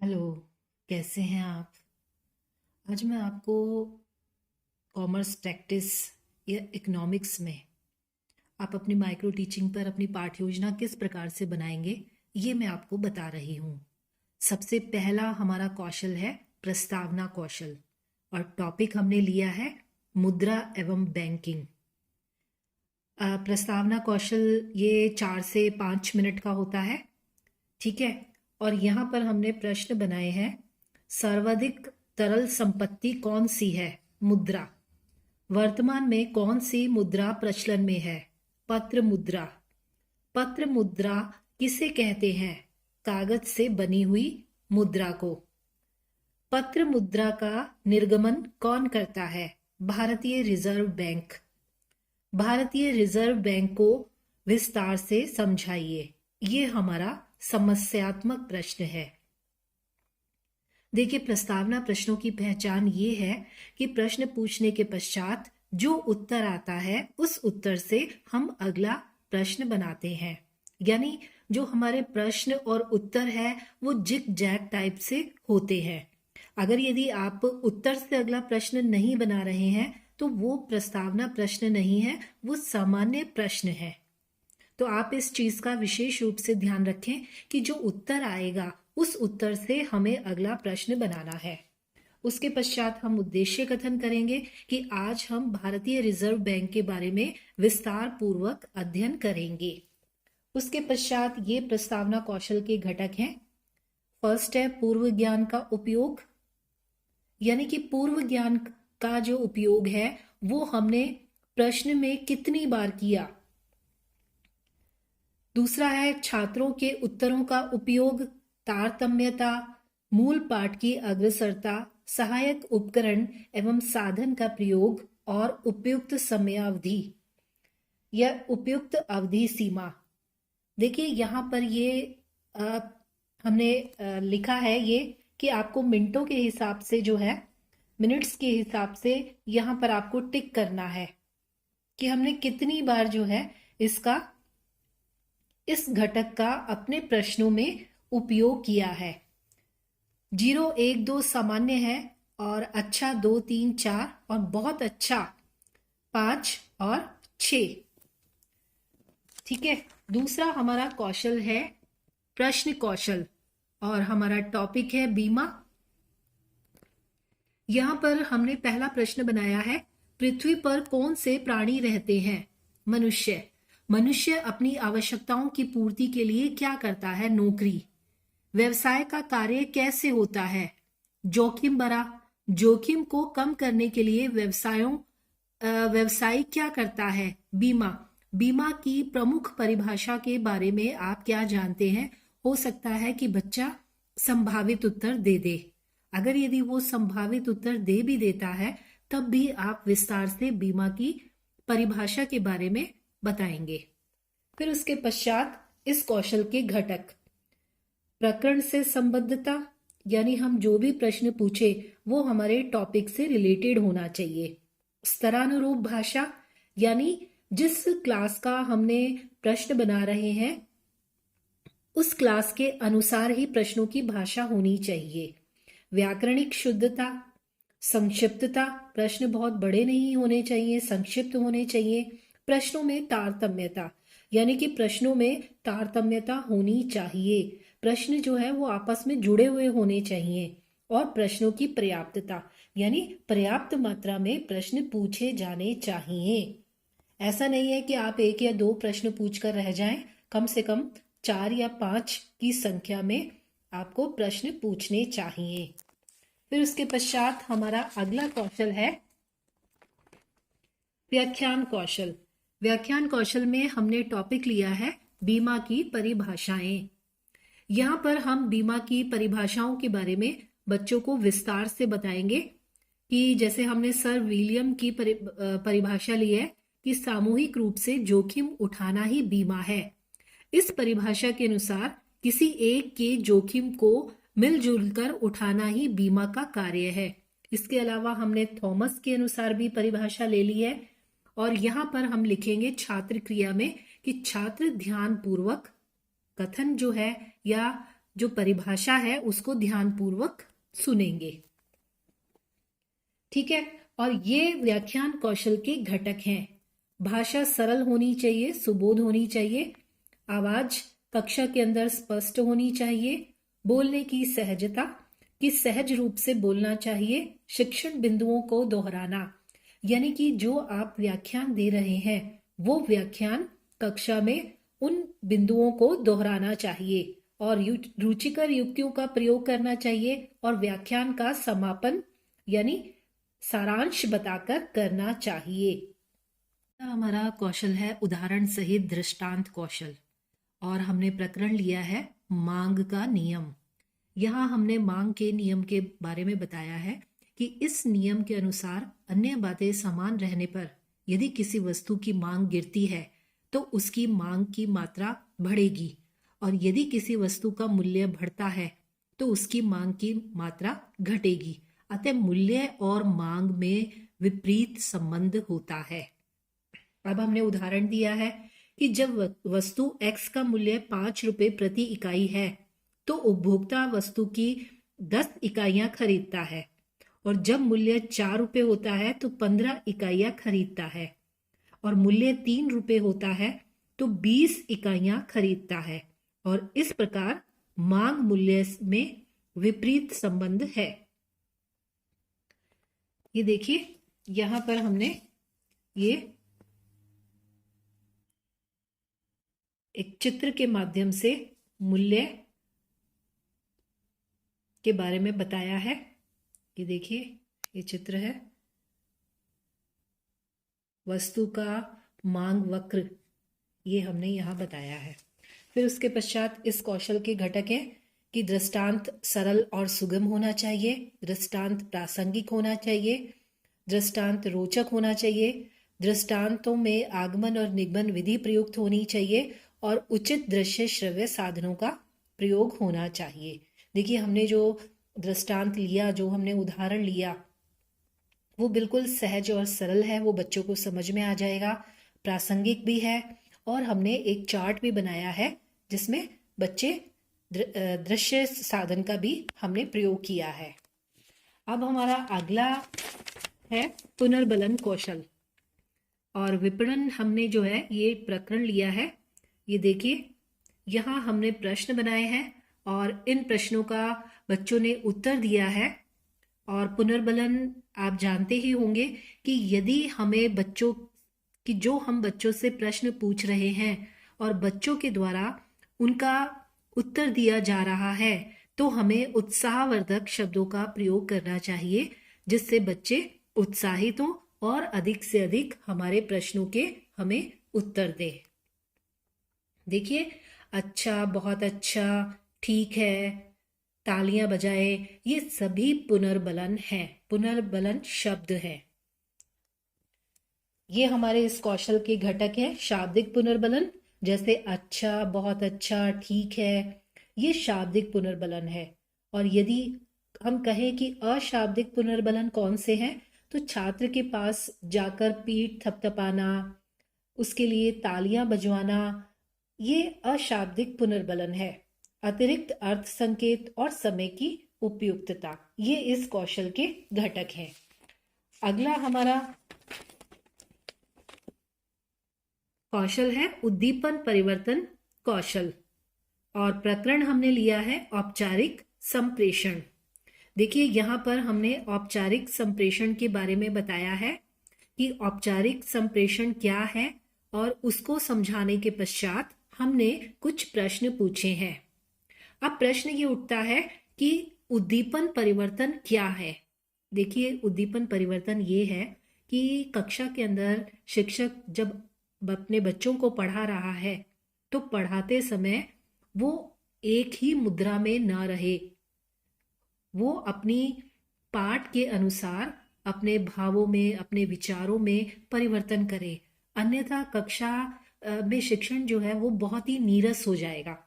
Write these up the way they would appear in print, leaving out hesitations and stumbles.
Hello. कैसे हैं आप? आज मैं आपको कॉमर्स प्रैक्टिस या इकोनॉमिक्स में आप अपनी माइक्रो टीचिंग पर अपनी पाठ योजना किस प्रकार से बनाएंगे, ये मैं आपको बता रही हूँ। सबसे पहला हमारा कौशल है प्रस्तावना कौशल, और टॉपिक हमने लिया है मुद्रा एवं बैंकिंग। प्रस्तावना कौशल ये 4 से 5 मिनट का होता है। ठीक है। और यहाँ पर हमने प्रश्न बनाए हैं। सर्वाधिक तरल संपत्ति कौन सी है? मुद्रा। वर्तमान में कौन सी मुद्रा प्रचलन में है? पत्र मुद्रा। पत्र मुद्रा किसे कहते हैं? कागज से बनी हुई मुद्रा को। पत्र मुद्रा का निर्गमन कौन करता है? भारतीय रिजर्व बैंक। भारतीय रिजर्व बैंक को विस्तार से समझाइए। ये हमारा समस्यात्मक प्रश्न है। देखिए, प्रस्तावना प्रश्नों की पहचान ये है कि प्रश्न पूछने के पश्चात जो उत्तर आता है उस उत्तर से हम अगला प्रश्न बनाते हैं। यानी जो हमारे प्रश्न और उत्तर है वो जिग जैग टाइप से होते हैं। अगर यदि आप उत्तर से अगला प्रश्न नहीं बना रहे हैं तो वो प्रस्तावना प्रश्न नहीं है, वो सामान्य प्रश्न है। तो आप इस चीज का विशेष रूप से ध्यान रखें कि जो उत्तर आएगा उस उत्तर से हमें अगला प्रश्न बनाना है। उसके पश्चात हम उद्देश्य कथन करेंगे कि आज हम भारतीय रिजर्व बैंक के बारे में विस्तार पूर्वक अध्ययन करेंगे। उसके पश्चात ये प्रस्तावना कौशल के घटक हैं। फर्स्ट है पूर्व ज्ञान का उपयोग, यानी कि पूर्व ज्ञान का जो उपयोग है वो हमने प्रश्न में कितनी बार किया। दूसरा है छात्रों के उत्तरों का उपयोग, तारतम्यता, मूल पाठ की अग्रसरता, सहायक उपकरण एवं साधन का प्रयोग और उपयुक्त समयावधि या उपयुक्त अवधि सीमा। देखिए यहाँ पर ये आ, हमने लिखा है ये कि आपको मिनटों के हिसाब से जो है, मिनट्स के हिसाब से यहाँ पर आपको टिक करना है कि हमने कितनी बार जो है इसका, इस घटक का अपने प्रश्नों में उपयोग किया है। 0, 1, 2 सामान्य है, और अच्छा 2, 3, 4 और बहुत अच्छा 5 और 6। ठीक है। दूसरा हमारा कौशल है प्रश्न कौशल, और हमारा टॉपिक है बीमा। यहां पर हमने पहला प्रश्न बनाया है, पृथ्वी पर कौन से प्राणी रहते हैं? मनुष्य। मनुष्य अपनी आवश्यकताओं की पूर्ति के लिए क्या करता है? नौकरी। व्यवसाय का कार्य कैसे होता है? जोखिम भरा। जोखिम को कम करने के लिए व्यवसाय क्या करता है? बीमा। बीमा की प्रमुख परिभाषा के बारे में आप क्या जानते हैं? हो सकता है कि बच्चा संभावित उत्तर दे दे। अगर यदि वो संभावित उत्तर दे भी देता है तब भी आप विस्तार से बीमा की परिभाषा के बारे में बताएंगे। फिर उसके पश्चात इस कौशल के घटक, प्रकरण से संबद्धता, यानी हम जो भी प्रश्न पूछे वो हमारे टॉपिक से रिलेटेड होना चाहिए। स्तरानुरूप भाषा, यानी जिस क्लास का हमने प्रश्न बना रहे हैं उस क्लास के अनुसार ही प्रश्नों की भाषा होनी चाहिए। व्याकरणिक शुद्धता, संक्षिप्तता, प्रश्न बहुत बड़े नहीं होने चाहिए, संक्षिप्त होने चाहिए। प्रश्नों में तारतम्यता, यानी कि प्रश्नों में तारतम्यता होनी चाहिए। प्रश्न जो है वो आपस में जुड़े हुए होने चाहिए। और प्रश्नों की पर्याप्तता, यानी पर्याप्त मात्रा में प्रश्न पूछे जाने चाहिए। ऐसा नहीं है कि आप 1 या 2 प्रश्न पूछकर रह जाएं। कम से कम 4 या 5 की संख्या में आपको प्रश्न पूछने चाहिए। फिर उसके पश्चात हमारा अगला कौशल है व्याख्यान कौशल। व्याख्यान कौशल में हमने टॉपिक लिया है बीमा की परिभाषाएं। यहाँ पर हम बीमा की परिभाषाओं के बारे में बच्चों को विस्तार से बताएंगे कि जैसे हमने सर विलियम की परिभाषा ली है कि सामूहिक रूप से जोखिम उठाना ही बीमा है। इस परिभाषा के अनुसार किसी एक के जोखिम को मिलजुल कर उठाना ही बीमा का कार्य है। इसके अलावा हमने थॉमस के अनुसार भी परिभाषा ले ली है, और यहाँ पर हम लिखेंगे छात्र क्रिया में कि छात्र ध्यान पूर्वक कथन जो है या जो परिभाषा है उसको ध्यानपूर्वक सुनेंगे। ठीक है, और ये व्याख्यान कौशल के घटक हैं। भाषा सरल होनी चाहिए, सुबोध होनी चाहिए, आवाज कक्षा के अंदर स्पष्ट होनी चाहिए, बोलने की सहजता कि सहज रूप से बोलना चाहिए, शिक्षण बिंदुओं को दोहराना, यानी कि जो आप व्याख्यान दे रहे हैं वो व्याख्यान कक्षा में उन बिंदुओं को दोहराना चाहिए, और रुचिकर युक्तियों का प्रयोग करना चाहिए, और व्याख्यान का समापन यानी सारांश बताकर करना चाहिए। हमारा कौशल है उदाहरण सहित दृष्टांत कौशल, और हमने प्रकरण लिया है मांग का नियम। यहाँ हमने मांग के नियम के बारे में बताया है कि इस नियम के अनुसार अन्य बातें समान रहने पर यदि किसी वस्तु की मांग गिरती है तो उसकी मांग की मात्रा बढ़ेगी, और यदि किसी वस्तु का मूल्य बढ़ता है तो उसकी मांग की मात्रा घटेगी। अतः मूल्य और मांग में विपरीत संबंध होता है। अब हमने उदाहरण दिया है कि जब वस्तु X का मूल्य 5 रुपए प्रति इकाई है तो उपभोक्ता वस्तु की 10 इकाइयां खरीदता है, और जब मूल्य 4 रुपए होता है तो 15 इकाइयां खरीदता है, और मूल्य 3 रुपए होता है तो 20 इकाइयां खरीदता है, और इस प्रकार मांग मूल्य में विपरीत संबंध है। ये देखिए, यहां पर हमने ये एक चित्र के माध्यम से मूल्य के बारे में बताया है। ये देखिए, ये चित्र है वस्तु का मांग वक्र, ये हमने यहाँ बताया है। फिर उसके पश्चात इस कौशल के घटक हैं कि दृष्टांत सरल और सुगम होना चाहिए, दृष्टांत प्रासंगिक होना चाहिए, दृष्टांत रोचक होना चाहिए, दृष्टांतों में आगमन और निगमन विधि प्रयुक्त होनी चाहिए, और उचित दृश्य श्रव्य साधनों का प्रयोग होना चाहिए। देखिए, हमने जो दृष्टांत लिया, जो हमने उदाहरण लिया, वो बिल्कुल सहज और सरल है, वो बच्चों को समझ में आ जाएगा, प्रासंगिक भी है, और हमने एक चार्ट भी बनाया है जिसमें बच्चे दृश्य साधन का भी हमने प्रयोग किया है। अब हमारा अगला है पुनर्बलन कौशल, और विपणन हमने जो है ये प्रकरण लिया है। ये देखिए, यहाँ हमने प्रश्न बनाए हैं और इन प्रश्नों का बच्चों ने उत्तर दिया है। और पुनर्बलन आप जानते ही होंगे कि यदि हमें बच्चों कि जो हम बच्चों से प्रश्न पूछ रहे हैं और बच्चों के द्वारा उनका उत्तर दिया जा रहा है तो हमें उत्साहवर्धक शब्दों का प्रयोग करना चाहिए, जिससे बच्चे उत्साहित हों और अधिक से अधिक हमारे प्रश्नों के हमें उत्तर दें। देखिए, अच्छा, बहुत अच्छा, ठीक है, तालियां बजाए, ये सभी पुनर्बलन है, पुनर्बलन शब्द है। ये हमारे इस कौशल के घटक है। शाब्दिक पुनर्बलन जैसे अच्छा, बहुत अच्छा, ठीक है, ये शाब्दिक पुनर्बलन है। और यदि हम कहें कि अशाब्दिक पुनर्बलन कौन से हैं, तो छात्र के पास जाकर पीठ थपथपाना, उसके लिए तालियां बजवाना, ये अशाब्दिक पुनर्बलन है। अतिरिक्त अर्थ संकेत और समय की उपयुक्तता, ये इस कौशल के घटक हैं। अगला हमारा कौशल है उद्दीपन परिवर्तन कौशल, और प्रकरण हमने लिया है औपचारिक संप्रेषण। देखिए, यहाँ पर हमने औपचारिक संप्रेषण के बारे में बताया है कि औपचारिक संप्रेषण क्या है, और उसको समझाने के पश्चात हमने कुछ प्रश्न पूछे हैं। अब प्रश्न ये उठता है कि उद्दीपन परिवर्तन क्या है। देखिए, उद्दीपन परिवर्तन ये है कि कक्षा के अंदर शिक्षक जब अपने बच्चों को पढ़ा रहा है तो पढ़ाते समय वो एक ही मुद्रा में ना रहे, वो अपनी पाठ के अनुसार अपने भावों में, अपने विचारों में परिवर्तन करे, अन्यथा कक्षा में शिक्षण जो है वो बहुत ही नीरस हो जाएगा।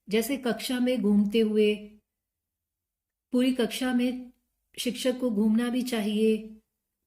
जैसे कक्षा में घूमते हुए, पूरी कक्षा में शिक्षक को घूमना भी चाहिए,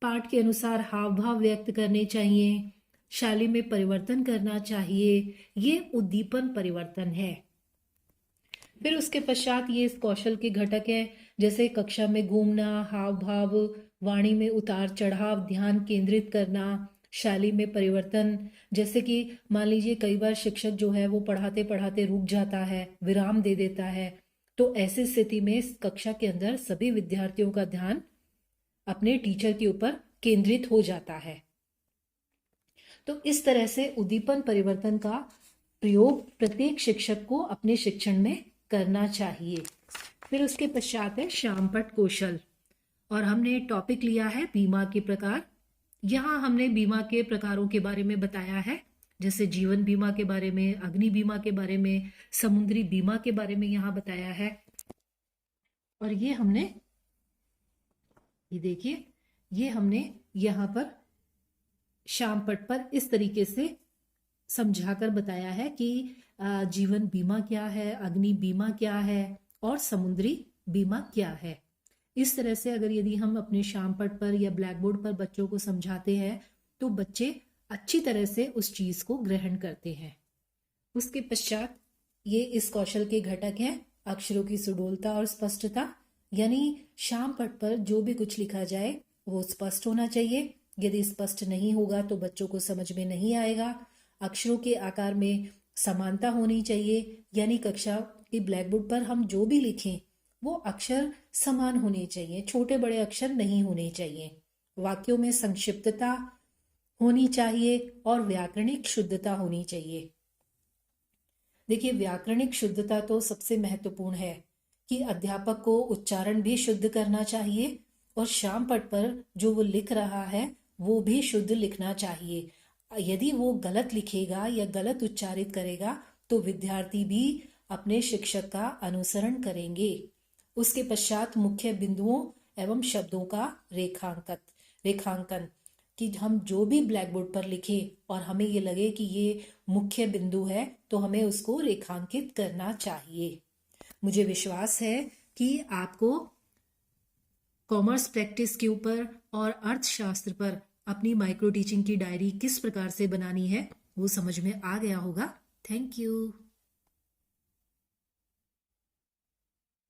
पाठ के अनुसार हाव भाव व्यक्त करने चाहिए, शैली में परिवर्तन करना चाहिए, ये उद्दीपन परिवर्तन है। फिर उसके पश्चात ये इस कौशल के घटक हैं, जैसे कक्षा में घूमना, हाव भाव, वाणी में उतार चढ़ाव, ध्यान केंद्रित करना, शैली में परिवर्तन। जैसे कि मान लीजिए कई बार शिक्षक जो है वो पढ़ाते पढ़ाते रुक जाता है, विराम दे देता है, तो ऐसी स्थिति में इस कक्षा के अंदर सभी विद्यार्थियों का ध्यान अपने टीचर के ऊपर केंद्रित हो जाता है। तो इस तरह से उद्दीपन परिवर्तन का प्रयोग प्रत्येक शिक्षक को अपने शिक्षण में करना चाहिए। फिर उसके पश्चात है शामपट कौशल, और हमने टॉपिक लिया है बीमा के प्रकार। यहाँ हमने बीमा के प्रकारों के बारे में बताया है, जैसे जीवन बीमा के बारे में, अग्नि बीमा के बारे में, समुद्री बीमा के बारे में यहाँ बताया है। और ये देखिए, ये हमने यहाँ पर शामपट पर इस तरीके से समझाकर बताया है कि जीवन बीमा क्या है, अग्नि बीमा क्या है और समुद्री बीमा क्या है। इस तरह से अगर यदि हम अपने शामपट पर या ब्लैक बोर्ड पर बच्चों को समझाते हैं तो बच्चे अच्छी तरह से उस चीज को ग्रहण करते हैं। उसके पश्चात ये इस कौशल के घटक हैं अक्षरों की सुडोलता और स्पष्टता, यानी शामपट पर जो भी कुछ लिखा जाए वो स्पष्ट होना चाहिए। यदि स्पष्ट नहीं होगा तो बच्चों को समझ में नहीं आएगा। अक्षरों के आकार में समानता होनी चाहिए, यानी कक्षा के ब्लैक बोर्ड पर हम जो भी लिखें वो अक्षर समान होने चाहिए, छोटे बड़े अक्षर नहीं होने चाहिए। वाक्यों में संक्षिप्तता होनी चाहिए और व्याकरणिक शुद्धता होनी चाहिए। देखिए, व्याकरणिक शुद्धता तो सबसे महत्वपूर्ण है कि अध्यापक को उच्चारण भी शुद्ध करना चाहिए और शामपट पर जो वो लिख रहा है वो भी शुद्ध लिखना चाहिए। यदि वो गलत लिखेगा या गलत उच्चारित करेगा तो विद्यार्थी भी अपने शिक्षक का अनुसरण करेंगे। उसके पश्चात मुख्य बिंदुओं एवं शब्दों का रेखांकन, कि हम जो भी ब्लैक बोर्ड पर लिखें और हमें ये लगे कि ये मुख्य बिंदु है तो हमें उसको रेखांकित करना चाहिए। मुझे विश्वास है कि आपको कॉमर्स प्रैक्टिस के ऊपर और अर्थशास्त्र पर अपनी माइक्रो टीचिंग की डायरी किस प्रकार से बनानी है वो समझ में आ गया होगा। Thank you.